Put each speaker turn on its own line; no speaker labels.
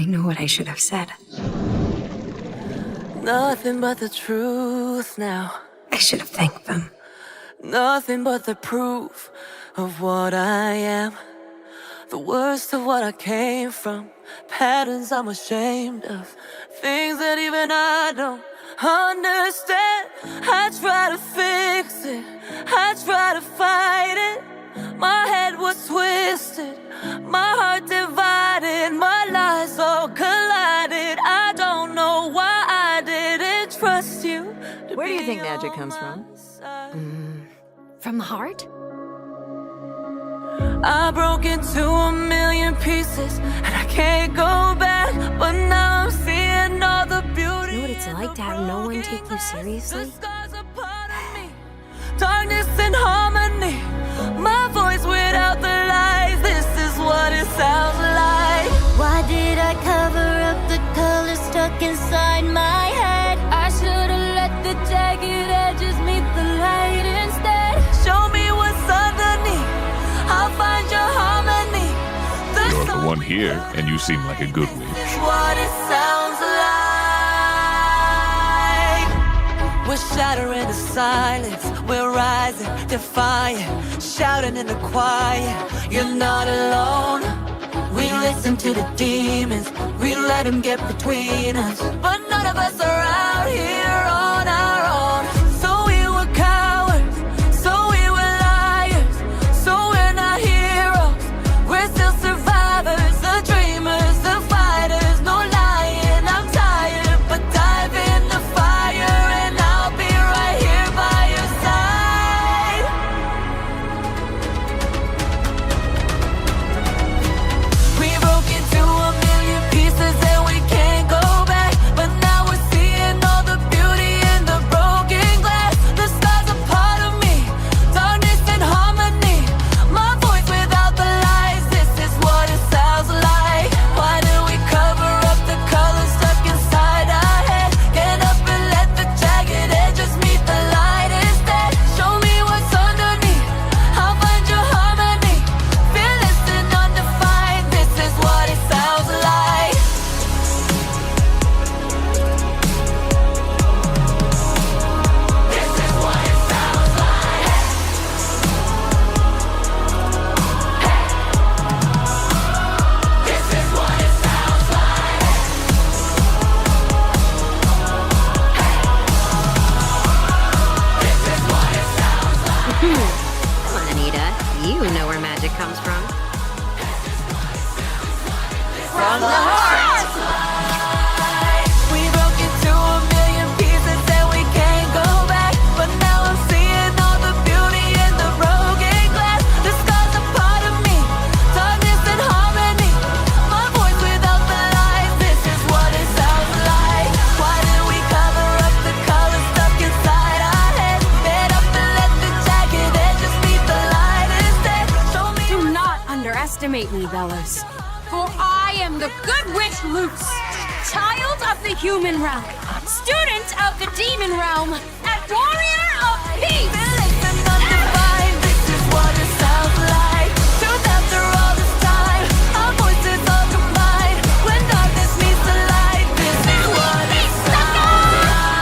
know what I should have said.
Nothing but the truth now.
I should have thanked them.
Nothing but the proof of what I am. The worst of what I came from. Patterns I'm ashamed of. Things that even I don't understand. I try to fix it. I try to fight it. My head was twisted. My heart divided. My lies all collided. I don't know why I didn't trust you.
Where do you think magic comes from?
From the heart?
I broke into a million pieces and I can't go back, but now I'm seeing all the beauty.
You know what it's like to have no one take you seriously?
Darkness and harmony, my voice without the lies. This is what it sounds like.
Why did I cover up the color stuck inside my head? I should've let the jagged edges meet the light instead.
Show me what's underneath, I'll find your harmony.
You're the one here, and you seem like a good witch.
This is what it sounds like. We're shattering the silence, we're rising, defiant, shouting in the quiet. You're not alone. We listen to the demons, we let them get between us, but none of us are out here on our own. So we were cowards, so we were liars, so we're not heroes, we're still survivors, the dreamers, the fighters, no lying, I'm tired, but dive in the fire and I'll be right here by your side. We broke into a million pieces and we can't go back, but now we're seeing all the beauty in the broken glass. The sky's a part of me, darkness and harmony, my voice without the lies. This is what it sounds like. Why do we cover up the colors stuck inside our head? Get up and let the jagged edges meet the light instead. Show me what's underneath, I'll find your harmony. Fearless and undefined, this is what it sounds like. This is what it sounds like. This is what it sounds like. This is what it sounds like.
Come on, Anita. You know where magic comes from.
From the heart. We broke into a million pieces and we can't go back, but now I'm seeing all the beauty in the broken glass. The sky's a part of me, darkness and harmony, my voice without the lies. This is what it sounds like. Why did we cover up the colors stuck inside our heads? Get up and let the jagged edges meet the light instead. Show me.
Do not underestimate me, Bellows. For I am the good witch Luce, child of the human realm, student of the demon realm, and warrior of peace!
Fearless and undefined, this is what it sounds like. Truth after all this time, our voices all combined. When darkness meets the light, this is what it sounds like.